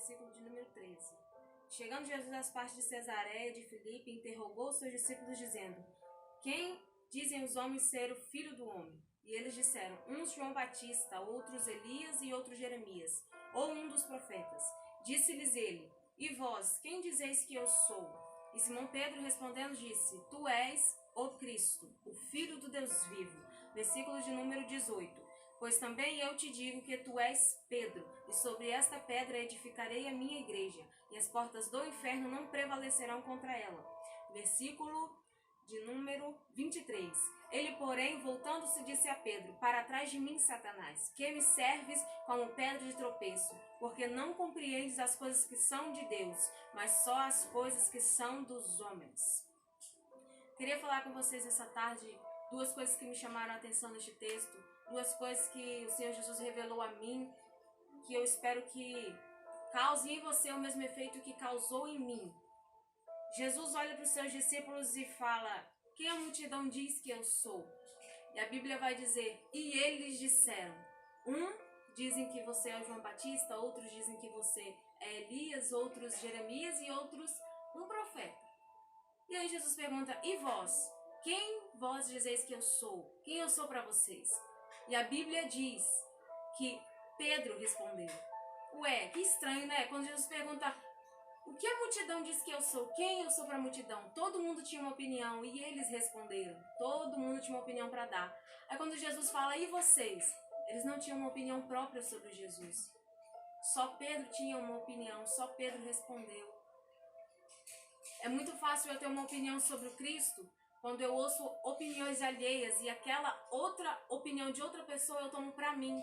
versículo de número 13. Chegando Jesus às partes de Cesareia de Filipe, interrogou os seus discípulos, dizendo: Quem dizem os homens ser o filho do homem? E eles disseram: uns João Batista, outros Elias e outros Jeremias, ou um dos profetas. Disse-lhes ele: E vós, quem dizeis que eu sou? E Simão Pedro respondendo disse: Tu és o Cristo, o Filho do Deus vivo. Versículo de número 18. Pois também eu te digo que tu és Pedro, e sobre esta pedra edificarei a minha igreja, e as portas do inferno não prevalecerão contra ela. Versículo de número 23. Ele, porém, voltando-se, disse a Pedro: Para trás de mim, Satanás, que me serves como pedra de tropeço, porque não compreendes as coisas que são de Deus, mas só as coisas que são dos homens. Queria falar com vocês essa tarde duas coisas que me chamaram a atenção neste texto, duas coisas que o Senhor Jesus revelou a mim, que eu espero que cause em você o mesmo efeito que causou em mim. Jesus olha para os seus discípulos e fala: Quem a multidão diz que eu sou? E a Bíblia vai dizer: E eles disseram. Dizem que você é o João Batista, outros dizem que você é Elias, outros Jeremias e outros um profeta. E aí Jesus pergunta: E vós? Quem vós dizeis que eu sou? Quem eu sou para vocês? E a Bíblia diz que Pedro respondeu. Ué, que estranho, né? Quando Jesus pergunta: O que a multidão diz que eu sou? Quem eu sou para a multidão? Todo mundo tinha uma opinião e eles responderam. Todo mundo tinha uma opinião para dar. Aí quando Jesus fala: E vocês? Eles não tinham uma opinião própria sobre Jesus. Só Pedro tinha uma opinião, só Pedro respondeu. É muito fácil eu ter uma opinião sobre o Cristo quando eu ouço opiniões alheias e aquela outra opinião de outra pessoa eu tomo para mim.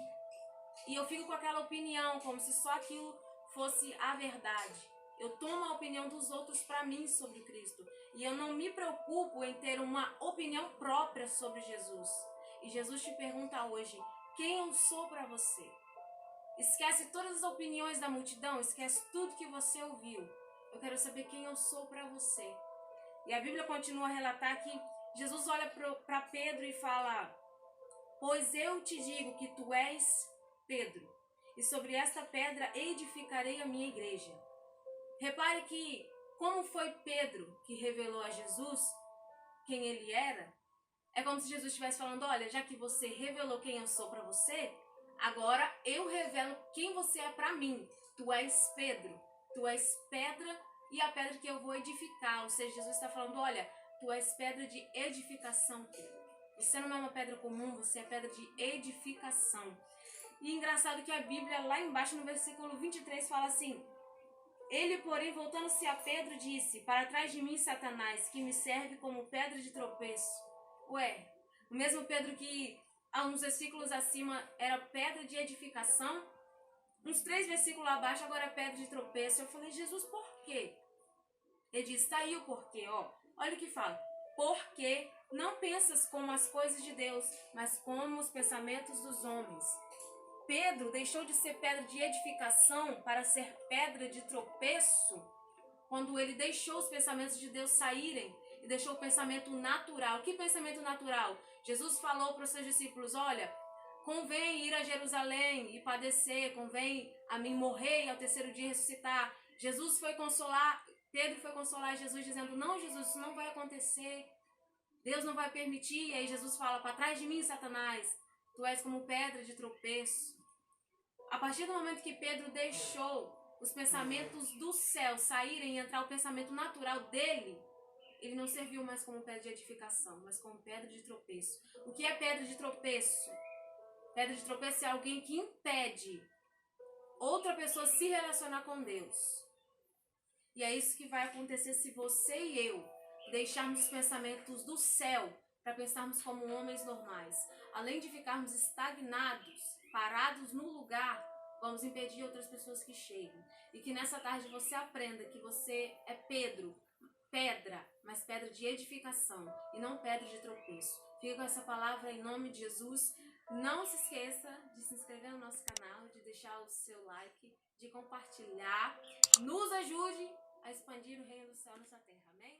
E eu fico com aquela opinião como se só aquilo fosse a verdade. Eu tomo a opinião dos outros para mim sobre Cristo. E eu não me preocupo em ter uma opinião própria sobre Jesus. E Jesus te pergunta hoje: quem eu sou para você? Esquece todas as opiniões da multidão, esquece tudo que você ouviu. Eu quero saber quem eu sou para você. E a Bíblia continua a relatar que Jesus olha para Pedro e fala: Pois eu te digo que tu és Pedro, e sobre esta pedra edificarei a minha igreja. Repare que, como foi Pedro que revelou a Jesus quem ele era, é como se Jesus estivesse falando: olha, já que você revelou quem eu sou para você, agora eu revelo quem você é para mim. Tu és Pedro, tu és pedra e a pedra que eu vou edificar. Ou seja, Jesus está falando: olha, tu és pedra de edificação. Você não é uma pedra comum, você é pedra de edificação. E engraçado que a Bíblia, lá embaixo no versículo 23, fala assim: Ele, porém, voltando-se a Pedro, disse: Para trás de mim, Satanás, que me serve como pedra de tropeço. Ué, o mesmo Pedro que, há uns versículos acima, era pedra de edificação, uns 3 versículos abaixo, agora é pedra de tropeço. Eu falei: Jesus, por quê? Ele diz: tá aí o porquê, ó. Olha o que fala: porque não pensas como as coisas de Deus, mas como os pensamentos dos homens. Pedro deixou de ser pedra de edificação para ser pedra de tropeço quando ele deixou os pensamentos de Deus saírem e deixou o pensamento natural. Que pensamento natural? Jesus falou para os seus discípulos: olha, convém ir a Jerusalém e padecer, convém a mim morrer e ao terceiro dia ressuscitar. Jesus foi consolar, Pedro foi consolar Jesus dizendo: não, Jesus, isso não vai acontecer. Deus não vai permitir. E aí Jesus fala: para trás de mim, Satanás, tu és como pedra de tropeço. A partir do momento que Pedro deixou os pensamentos do céu saírem e entrar o pensamento natural dele, ele não serviu mais como pedra de edificação, mas como pedra de tropeço. O que é pedra de tropeço? Pedra de tropeço é alguém que impede outra pessoa se relacionar com Deus. E é isso que vai acontecer se você e eu deixarmos os pensamentos do céu para pensarmos como homens normais. Além de ficarmos estagnados, parados no lugar, vamos impedir outras pessoas que cheguem. E que nessa tarde você aprenda que você é Pedro, pedra, mas pedra de edificação e não pedra de tropeço. Fica com essa palavra em nome de Jesus. Não se esqueça de se inscrever no nosso canal, de deixar o seu like, de compartilhar. Nos ajude a expandir o reino do céu nessa terra. Amém?